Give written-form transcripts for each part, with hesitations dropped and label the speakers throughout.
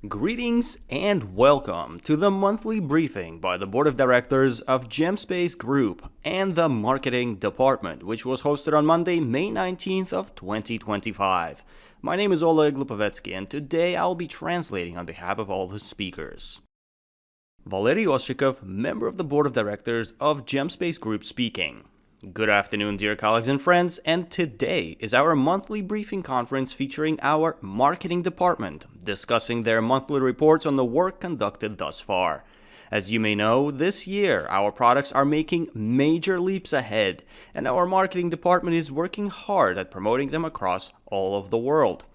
Speaker 1: Greetings and welcome to the monthly briefing by the Board of Directors of GemSpace Group and the Marketing Department, which was hosted on Monday, May 19th of 2025. My name is Oleg Lupovetsky, and today I'll be translating on behalf of all the speakers. Valery Oshikov, member of the Board of Directors of GemSpace Group speaking. Good afternoon, dear colleagues and friends, and today is our monthly briefing conference featuring our marketing department, discussing their monthly reports on the work conducted thus far. As you may know, this year our products are making major leaps ahead, and our marketing department is working hard at promoting them across all of the world.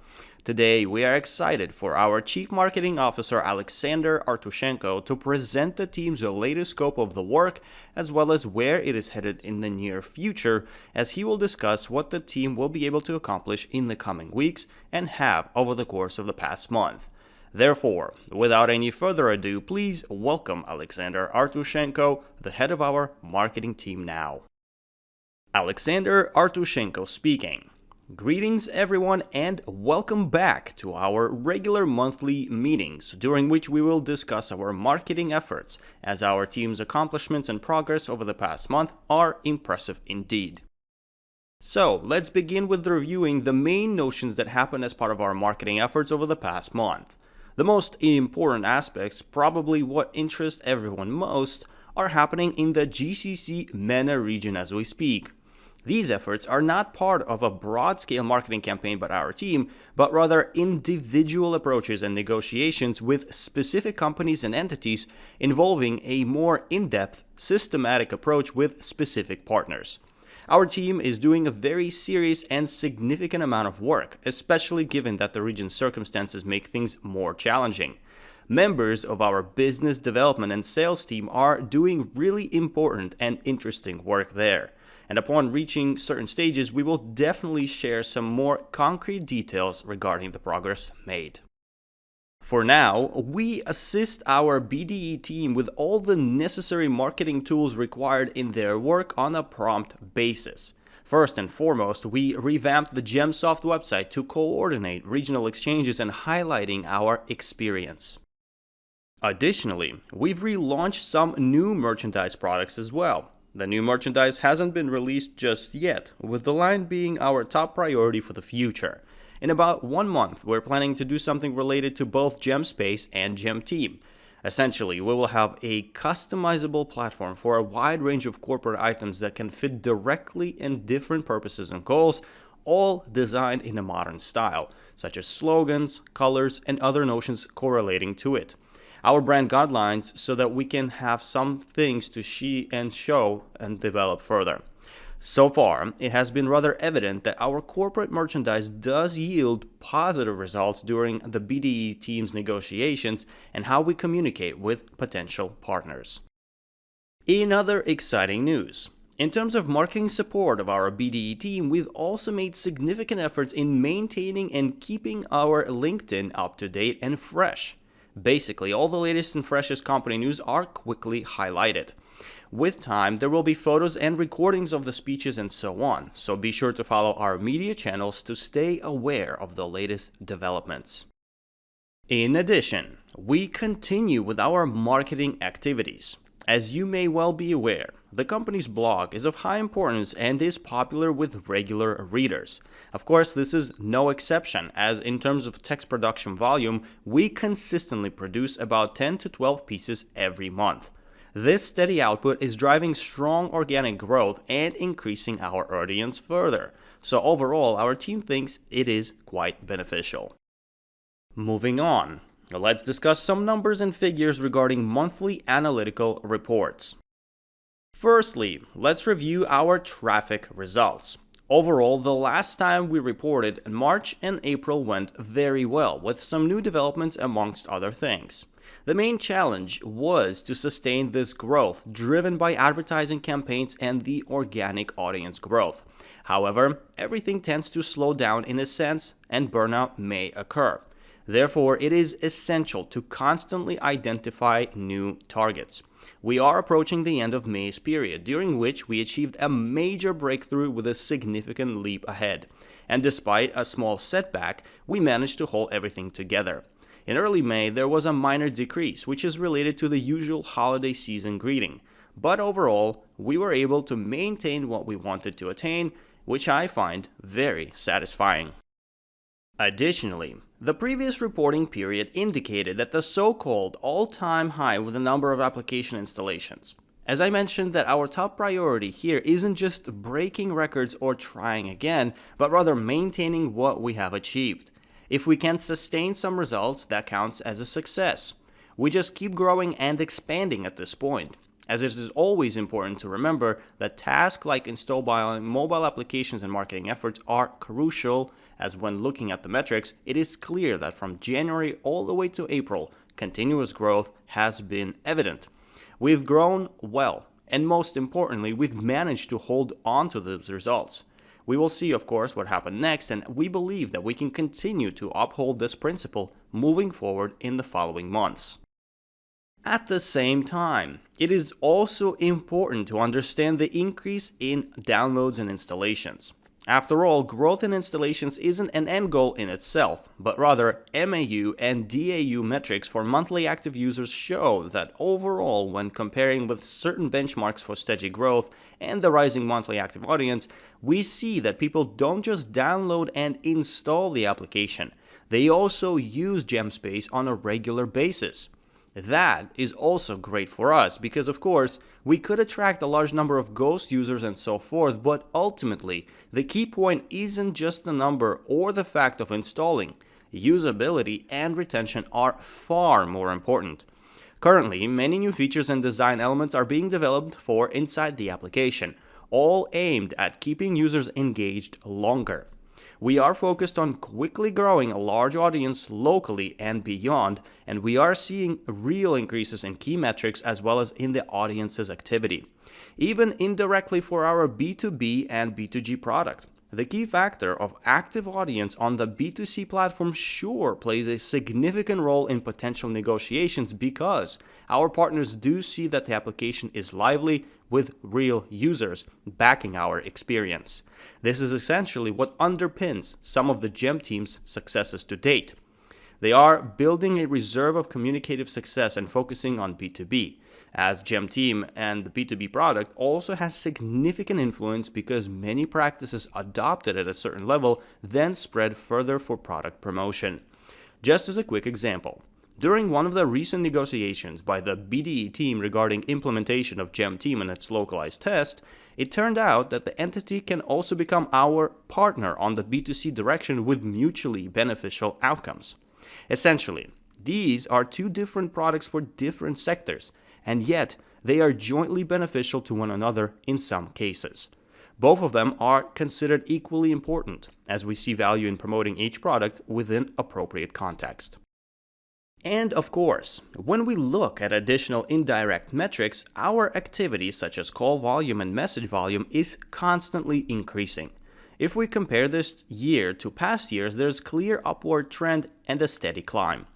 Speaker 1: Today, we are excited for our Chief Marketing Officer Alexander Artushenko to present the team's latest scope of the work, as well as where it is headed in the near future, as he will discuss what the team will be able to accomplish in the coming weeks and have over the course of the past month. Therefore, without any further ado, please welcome Alexander Artushenko, the head of our marketing team now. Alexander Artushenko speaking. Greetings everyone and welcome back to our regular monthly meetings, during which we will discuss our marketing efforts, as our team's accomplishments and progress over the past month are impressive indeed. So, let's begin with reviewing the main notions that happened as part of our marketing efforts over the past month. The most important aspects, probably what interest everyone most, are happening in the GCC MENA region as we speak. These efforts are not part of a broad-scale marketing campaign by our team, but rather individual approaches and negotiations with specific companies and entities involving a more in-depth, systematic approach with specific partners. Our team is doing a very serious and significant amount of work, especially given that the region's circumstances make things more challenging. Members of our business development and sales team are doing really important and interesting work there. And upon reaching certain stages, we will definitely share some more concrete details regarding the progress made. For now, we assist our BDE team with all the necessary marketing tools required in their work on a prompt basis. First and foremost, we revamped the GemSoft website to coordinate regional exchanges and highlighting our experience. Additionally, we've relaunched some new merchandise products as well. The new merchandise hasn't been released just yet, with the line being our top priority for the future. In about 1 month, we're planning to do something related to both GemSpace and GemTeam. Essentially, we will have a customizable platform for a wide range of corporate items that can fit directly in different purposes and goals, all designed in a modern style, such as slogans, colors, and other notions correlating to it. Our brand guidelines so that we can have some things to show and develop further. So far, it has been rather evident that our corporate merchandise does yield positive results during the BDE team's negotiations and how we communicate with potential partners. In other exciting news, in terms of marketing support of our BDE team, we've also made significant efforts in maintaining and keeping our LinkedIn up to date and fresh. Basically, all the latest and freshest company news are quickly highlighted. With time, there will be photos and recordings of the speeches and so on, so be sure to follow our media channels to stay aware of the latest developments. In addition, we continue with our marketing activities. As you may well be aware, the company's blog is of high importance and is popular with regular readers. Of course, this is no exception, as in terms of text production volume, we consistently produce about 10 to 12 pieces every month. This steady output is driving strong organic growth and increasing our audience further. So overall, our team thinks it is quite beneficial. Moving on. Let's discuss some numbers and figures regarding monthly analytical reports. Firstly, let's review our traffic results. Overall, the last time we reported, March and April went very well, with some new developments amongst other things. The main challenge was to sustain this growth, driven by advertising campaigns and the organic audience growth. However, everything tends to slow down in a sense, and burnout may occur. Therefore, it is essential to constantly identify new targets. We are approaching the end of May's period, during which we achieved a major breakthrough with a significant leap ahead. And despite a small setback, we managed to hold everything together. In early May, there was a minor decrease, which is related to the usual holiday season greeting. But overall, we were able to maintain what we wanted to attain, which I find very satisfying. Additionally, the previous reporting period indicated that the so-called all-time high with the number of application installations. As I mentioned, that our top priority here isn't just breaking records or trying again, but rather maintaining what we have achieved. If we can sustain some results, that counts as a success. We just keep growing and expanding at this point, as it is always important to remember that tasks like installing mobile applications and marketing efforts are crucial, as when looking at the metrics, it is clear that from January all the way to April, continuous growth has been evident. We've grown well, and most importantly, we've managed to hold on to those results. We will see, of course, what happened next, and we believe that we can continue to uphold this principle moving forward in the following months. At the same time, it is also important to understand the increase in downloads and installations. After all, growth in installations isn't an end goal in itself, but rather MAU and DAU metrics for monthly active users show that overall, when comparing with certain benchmarks for steady growth and the rising monthly active audience, we see that people don't just download and install the application, they also use GemSpace on a regular basis. That is also great for us because, of course, we could attract a large number of ghost users and so forth, but ultimately, the key point isn't just the number or the fact of installing. Usability and retention are far more important. Currently, many new features and design elements are being developed for inside the application, all aimed at keeping users engaged longer. We are focused on quickly growing a large audience locally and beyond, and we are seeing real increases in key metrics as well as in the audience's activity, even indirectly for our B2B and B2G product. The key factor of active audience on the B2C platform sure plays a significant role in potential negotiations because our partners do see that the application is lively with real users backing our experience. This is essentially what underpins some of the GEM team's successes to date. They are building a reserve of communicative success and focusing on B2B, as GEM team and the B2B product also has significant influence because many practices adopted at a certain level then spread further for product promotion. Just as a quick example, during one of the recent negotiations by the BDE team regarding implementation of GEM team and its localized test, it turned out that the entity can also become our partner on the B2C direction with mutually beneficial outcomes. Essentially, these are two different products for different sectors, and yet they are jointly beneficial to one another in some cases. Both of them are considered equally important, as we see value in promoting each product within appropriate context. And of course, when we look at additional indirect metrics, our activity such as call volume and message volume is constantly increasing. If we compare this year to past years, there's clear upward trend and a steady climb.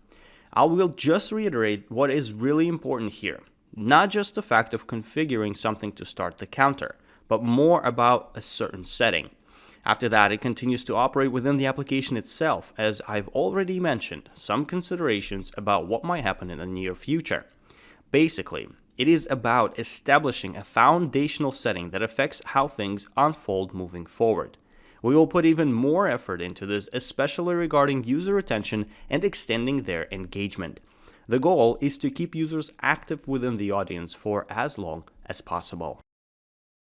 Speaker 1: I will just reiterate what is really important here. Not just the fact of configuring something to start the counter, but more about a certain setting. After that, it continues to operate within the application itself, as I've already mentioned some considerations about what might happen in the near future. Basically, it is about establishing a foundational setting that affects how things unfold moving forward. We will put even more effort into this, especially regarding user retention and extending their engagement. The goal is to keep users active within the audience for as long as possible.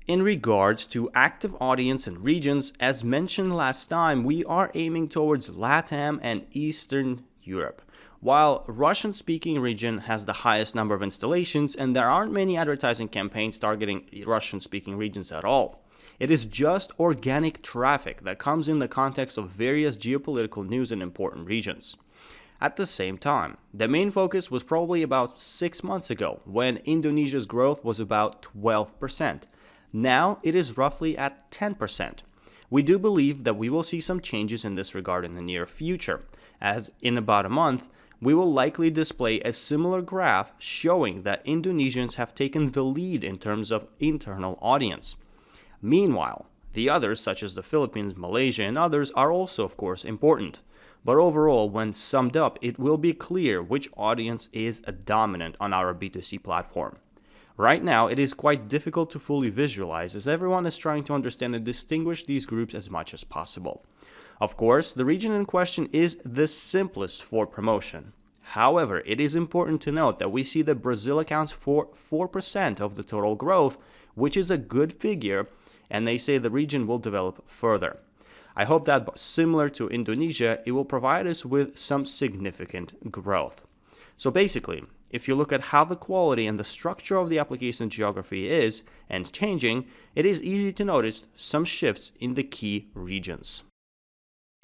Speaker 1: In regards to active audience and regions, as mentioned last time, we are aiming towards LATAM and Eastern Europe. While Russian-speaking region has the highest number of installations and there aren't many advertising campaigns targeting Russian-speaking regions at all, it is just organic traffic that comes in the context of various geopolitical news in important regions. At the same time, the main focus was probably about 6 months ago when Indonesia's growth was about 12%. Now it is roughly at 10%. We do believe that we will see some changes in this regard in the near future, as in about a month, we will likely display a similar graph showing that Indonesians have taken the lead in terms of internal audience. Meanwhile, the others, such as the Philippines, Malaysia, and others, are also, of course, important. But overall, when summed up, it will be clear which audience is dominant on our B2C platform. Right now, it is quite difficult to fully visualize as everyone is trying to understand and distinguish these groups as much as possible. Of course, the region in question is the simplest for promotion. However, it is important to note that we see that Brazil accounts for 4% of the total growth, which is a good figure, and they say the region will develop further. I hope that, similar to Indonesia, it will provide us with some significant growth. So basically, if you look at how the quality and the structure of the application geography is and changing, it is easy to notice some shifts in the key regions.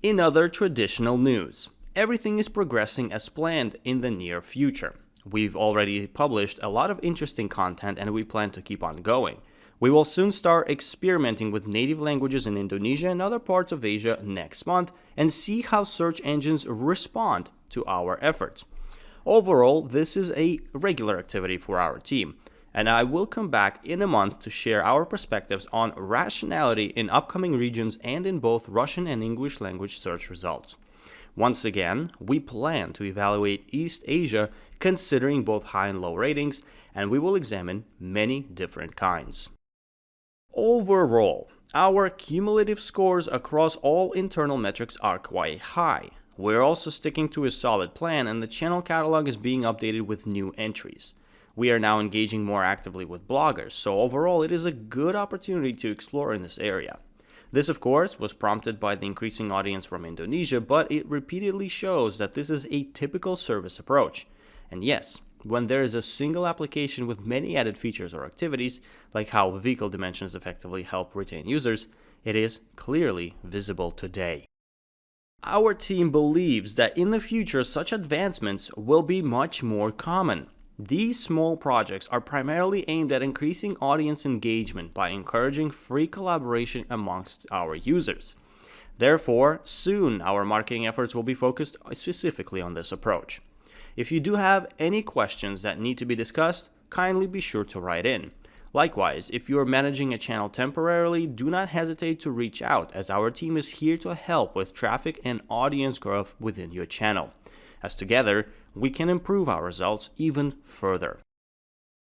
Speaker 1: In other traditional news, everything is progressing as planned in the near future. We've already published a lot of interesting content and we plan to keep on going. We will soon start experimenting with native languages in Indonesia and other parts of Asia next month and see how search engines respond to our efforts. Overall, this is a regular activity for our team, and I will come back in a month to share our perspectives on rationality in upcoming regions and in both Russian and English language search results. Once again, we plan to evaluate East Asia considering both high and low ratings, and we will examine many different kinds. Overall, our cumulative scores across all internal metrics are quite high. We're also sticking to a solid plan, and the channel catalog is being updated with new entries. We are now engaging more actively with bloggers, so overall it is a good opportunity to explore in this area. This, of course, was prompted by the increasing audience from Indonesia, but it repeatedly shows that this is a typical service approach. And yes, when there is a single application with many added features or activities, like how vehicle dimensions effectively help retain users, it is clearly visible today. Our team believes that in the future such advancements will be much more common. These small projects are primarily aimed at increasing audience engagement by encouraging free collaboration amongst our users. Therefore, soon our marketing efforts will be focused specifically on this approach. If you do have any questions that need to be discussed, kindly be sure to write in. Likewise, if you are managing a channel temporarily, do not hesitate to reach out, as our team is here to help with traffic and audience growth within your channel, as together we can improve our results even further.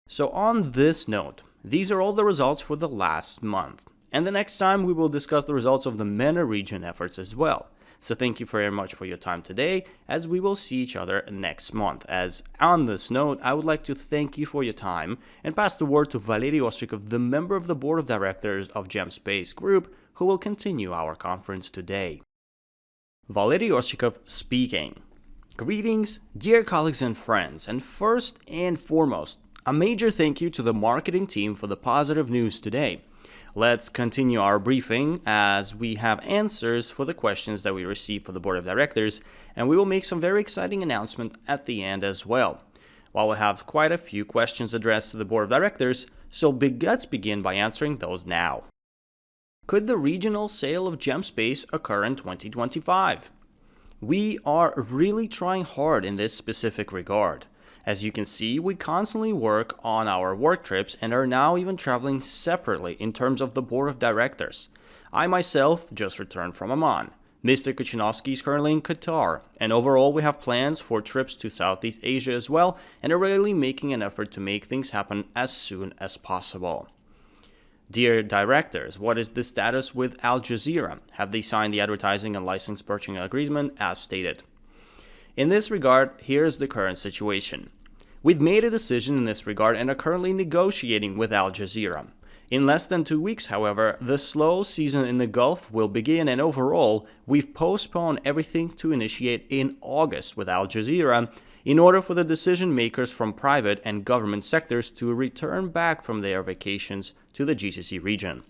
Speaker 1: So on this note, these are all the results for the last month, and the next time we will discuss the results of the MENA region efforts as well. So thank you very much for your time today, as we will see each other next month. As on this note, I would like to thank you for your time and pass the word to Valery Ostrikov, the member of the board of directors of GemSpace Group, who will continue our conference today. Valery Ostrikov speaking. Greetings, dear colleagues and friends, and first and foremost, a major thank you to the marketing team for the positive news today. Let's continue our briefing as we have answers for the questions that we received for the board of directors, and we will make some very exciting announcements at the end as well. While we have quite a few questions addressed to the board of directors, so let's begin by answering those now. Could the regional sale of GemSpace occur in 2025? We are really trying hard in this specific regard. As you can see, we constantly work on our work trips and are now even traveling separately in terms of the board of directors. I myself just returned from Oman. Mr. Kuchinovsky is currently in Qatar, and overall we have plans for trips to Southeast Asia as well, and are really making an effort to make things happen as soon as possible. Dear directors, what is the status with Al Jazeera? Have they signed the advertising and license purchasing agreement as stated? In this regard, here is the current situation. We've made a decision in this regard and are currently negotiating with Al Jazeera. In less than 2 weeks, however, the slow season in the Gulf will begin, and overall, we've postponed everything to initiate in August with Al Jazeera in order for the decision makers from private and government sectors to return back from their vacations to the GCC region.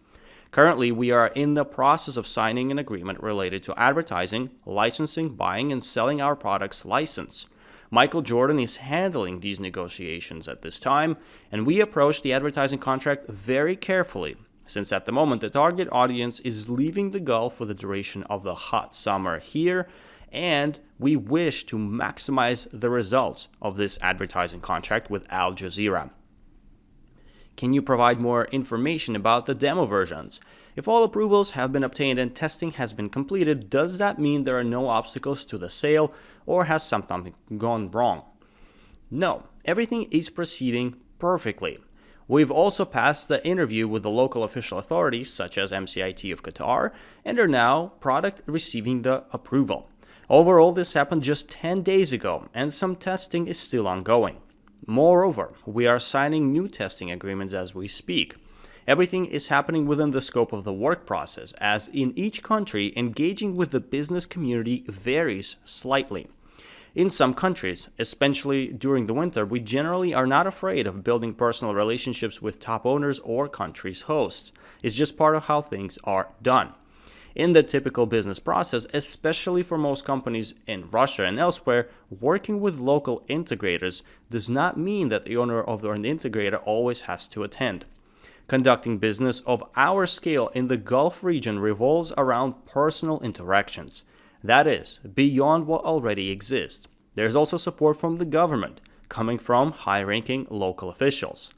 Speaker 1: Currently, we are in the process of signing an agreement related to advertising, licensing, buying, and selling our products license. Michael Jordan is handling these negotiations at this time, and we approach the advertising contract very carefully, since at the moment the target audience is leaving the Gulf for the duration of the hot summer here, and we wish to maximize the results of this advertising contract with Al Jazeera. Can you provide more information about the demo versions? If all approvals have been obtained and testing has been completed, does that mean there are no obstacles to the sale, or has something gone wrong? No, everything is proceeding perfectly. We've also passed the interview with the local official authorities, such as MCIT of Qatar, and are now product receiving the approval. Overall, this happened just 10 days ago, and some testing is still ongoing. Moreover, we are signing new testing agreements as we speak. Everything is happening within the scope of the work process, as in each country, engaging with the business community varies slightly. In some countries, especially during the winter, we generally are not afraid of building personal relationships with top owners or countries' hosts. It's just part of how things are done. In the typical business process, especially for most companies in Russia and elsewhere, working with local integrators does not mean that the owner of an integrator always has to attend. Conducting business of our scale in the Gulf region revolves around personal interactions. That is, beyond what already exists. There's also support from the government, coming from high-ranking local officials.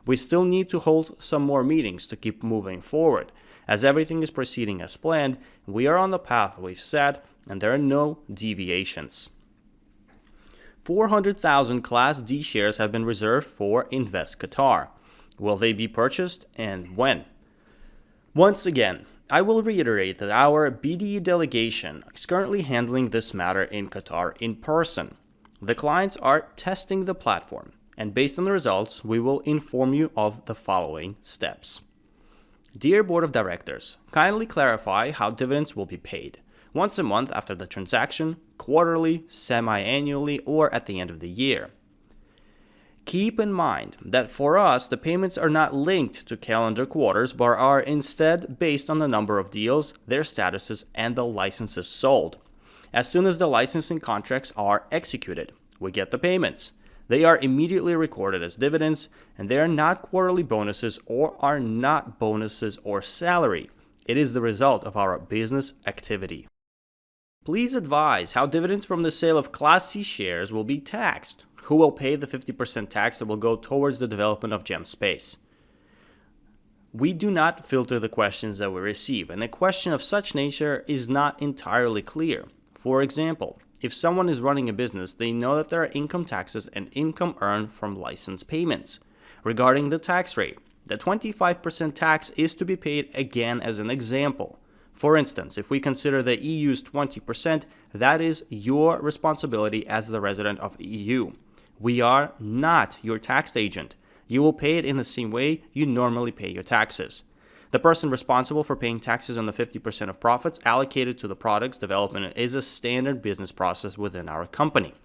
Speaker 1: We still need to hold some more meetings to keep moving forward. As everything is proceeding as planned, we are on the path we've set, and there are no deviations. 400,000 Class D shares have been reserved for Invest Qatar. Will they be purchased, and when? Once again, I will reiterate that our BDE delegation is currently handling this matter in Qatar in person. The clients are testing the platform, and based on the results, we will inform you of the following steps. Dear Board of Directors, kindly clarify how dividends will be paid. Once a month after the transaction, quarterly, semi-annually, or at the end of the year. Keep in mind that for us, the payments are not linked to calendar quarters, but are instead based on the number of deals, their statuses, and the licenses sold. As soon as the licensing contracts are executed, we get the payments. They are immediately recorded as dividends, and they are not quarterly bonuses or are not bonuses or salary. It is the result of our business activity. Please advise how dividends from the sale of Class C shares will be taxed. Who will pay the 50% tax that will go towards the development of GemSpace? We do not filter the questions that we receive, and a question of such nature is not entirely clear. For example, if someone is running a business, they know that there are income taxes and income earned from license payments. Regarding the tax rate, the 25% tax is to be paid again as an example. For instance, if we consider the EU's 20%, that is your responsibility as the resident of EU. We are not your tax agent. You will pay it in the same way you normally pay your taxes. The person responsible for paying taxes on the 50% of profits allocated to the product's development is a standard business process within our company.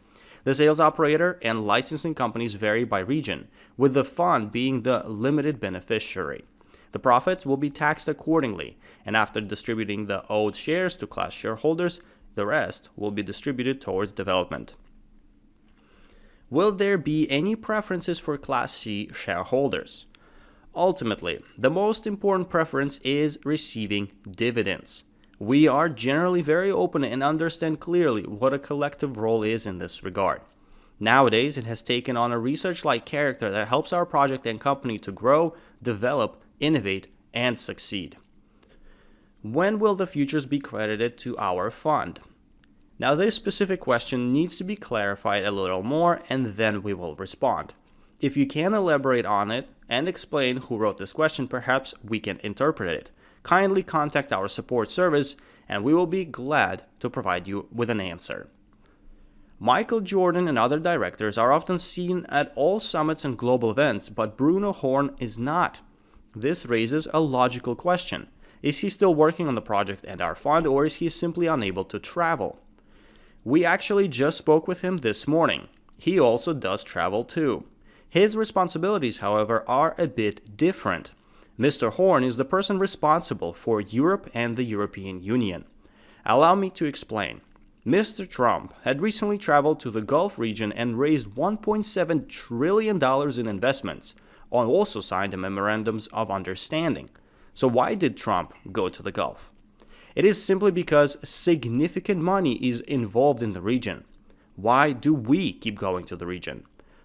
Speaker 1: The sales operator and licensing companies vary by region, with the fund being the limited beneficiary. The profits will be taxed accordingly, and after distributing the owed shares to class shareholders, the rest will be distributed towards development. Will there be any preferences for Class C shareholders? Ultimately, the most important preference is receiving dividends. We are generally very open and understand clearly what a collective role is in this regard. Nowadays, it has taken on a research-like character that helps our project and company to grow, develop, innovate, and succeed. When will the futures be credited to our fund? Now, this specific question needs to be clarified a little more, and then we will respond. If you can elaborate on it and explain who wrote this question, perhaps we can interpret it. Kindly contact our support service, and we will be glad to provide you with an answer. Michael Jordan and other directors are often seen at all summits and global events, but Bruno Horn is not. This raises a logical question. Is he still working on the project and our fund, or is he simply unable to travel? We actually just spoke with him this morning. He also does travel too. His responsibilities, however, are a bit different. Mr. Horn is the person responsible for Europe and the European Union. Allow me to explain. Mr. Trump had recently traveled to the Gulf region and raised $1.7 trillion in investments, and also signed the memorandums of understanding. So why did Trump go to the Gulf? It is simply because significant money is involved in the region. Why do we keep going to the region?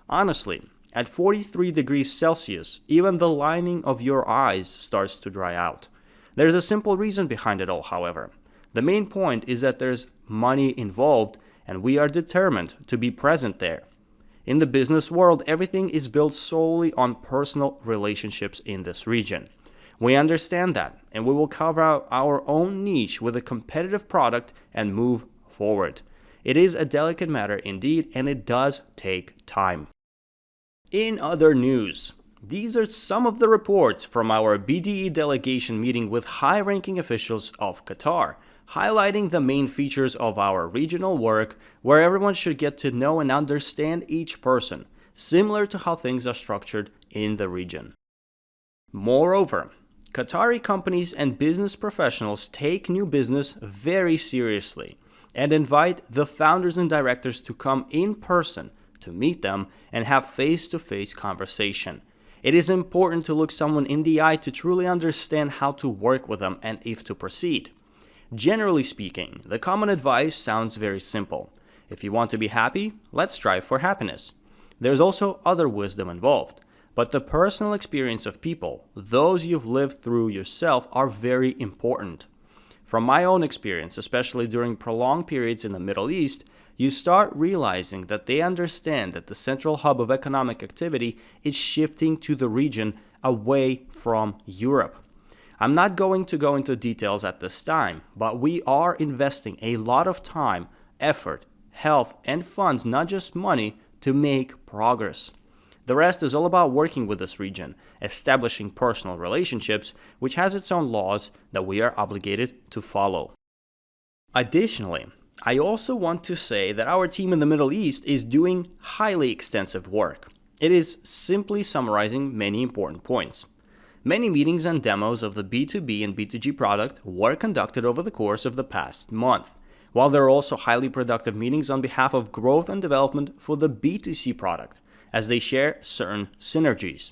Speaker 1: Honestly, At 43 degrees Celsius, even the lining of your eyes starts to dry out. There's a simple reason behind it all, however. The main point is that there's money involved, and we are determined to be present there. In the business world, everything is built solely on personal relationships in this region. We understand that, and we will carve out our own niche with a competitive product and move forward. It is a delicate matter indeed, and it does take time. In other news, these are some of the reports from our BDE delegation meeting with high-ranking officials of Qatar, highlighting the main features of our regional work, where everyone should get to know and understand each person, similar to how things are structured in the region. Moreover, Qatari companies and business professionals take new business very seriously and invite the founders and directors to come in person to meet them and have face-to-face conversation. It is important to look someone in the eye to truly understand how to work with them and if to proceed. Generally speaking, the common advice sounds very simple. If you want to be happy, let's strive for happiness. There's also other wisdom involved, but the personal experience of people, those you've lived through yourself, are very important. From my own experience, especially during prolonged periods in the Middle East, you start realizing that they understand that the central hub of economic activity is shifting to the region away from Europe. I'm not going to go into details at this time, but we are investing a lot of time, effort, health, and funds, not just money, to make progress. The rest is all about working with this region, establishing personal relationships, which has its own laws that we are obligated to follow. Additionally, I also want to say that our team in the Middle East is doing highly extensive work. It is simply summarizing many important points. Many meetings and demos of the B2B and B2G product were conducted over the course of the past month, while there are also highly productive meetings on behalf of growth and development for the B2C product, as they share certain synergies.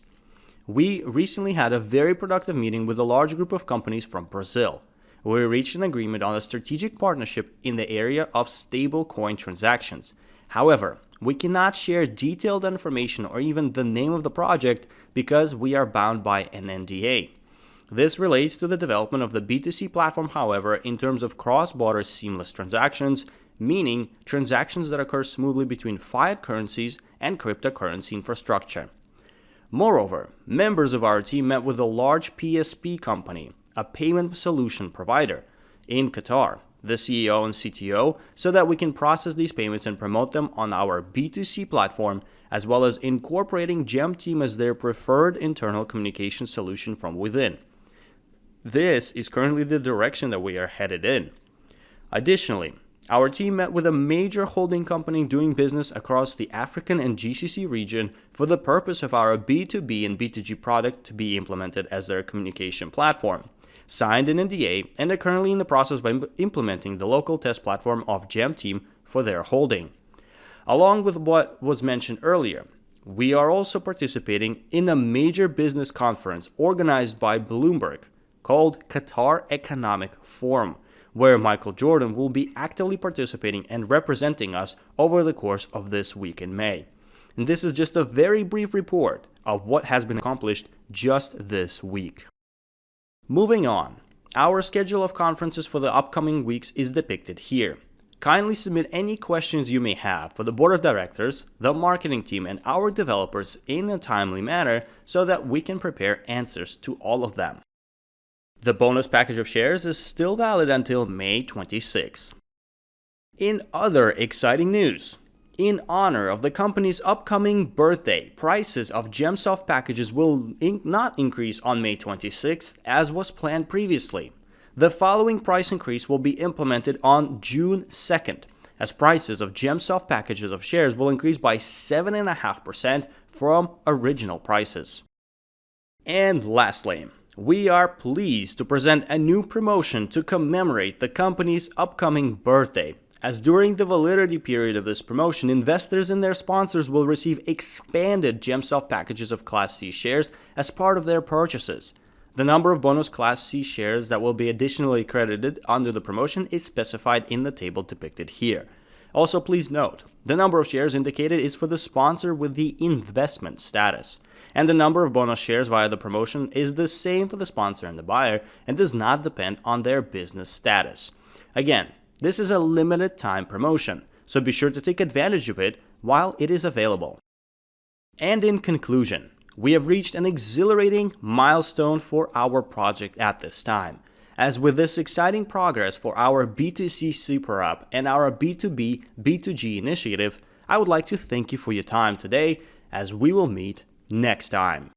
Speaker 1: We recently had a very productive meeting with a large group of companies from Brazil. We reached an agreement on a strategic partnership in the area of stablecoin transactions. However, we cannot share detailed information or even the name of the project because we are bound by an NDA. This relates to the development of the B2C platform, however, in terms of cross-border seamless transactions, meaning transactions that occur smoothly between fiat currencies and cryptocurrency infrastructure. Moreover, members of our team met with a large PSP company, a payment solution provider, in Qatar, the CEO and CTO, so that we can process these payments and promote them on our B2C platform, as well as incorporating GEM Team as their preferred internal communication solution from within. This is currently the direction that we are headed in. Additionally, our team met with a major holding company doing business across the African and GCC region for the purpose of our B2B and B2G product to be implemented as their communication platform, signed an NDA, and are currently in the process of implementing the local test platform of GEM Team for their holding. Along with what was mentioned earlier, we are also participating in a major business conference organized by Bloomberg called Qatar Economic Forum, where Michael Jordan will be actively participating and representing us over the course of this week in May. And this is just a very brief report of what has been accomplished just this week. Moving on, our schedule of conferences for the upcoming weeks is depicted here. Kindly submit any questions you may have for the board of directors, the marketing team, and our developers in a timely manner so that we can prepare answers to all of them. The bonus package of shares is still valid until May 26. In other exciting news, in honor of the company's upcoming birthday, prices of GemSoft packages will not increase on May 26th as was planned previously. The following price increase will be implemented on June 2nd, as prices of GemSoft packages of shares will increase by 7.5% from original prices. And lastly, we are pleased to present a new promotion to commemorate the company's upcoming birthday, as during the validity period of this promotion, investors and their sponsors will receive expanded GemSoft packages of Class C shares as part of their purchases. The number of bonus Class C shares that will be additionally credited under the promotion is specified in the table depicted here. Also, please note, the number of shares indicated is for the sponsor with the investment status, and the number of bonus shares via the promotion is the same for the sponsor and the buyer and does not depend on their business status. Again, this is a limited time promotion, so be sure to take advantage of it while it is available. And in conclusion, we have reached an exhilarating milestone for our project at this time. As with this exciting progress for our B2C Super App and our B2B, B2G initiative, I would like to thank you for your time today, as we will meet next time.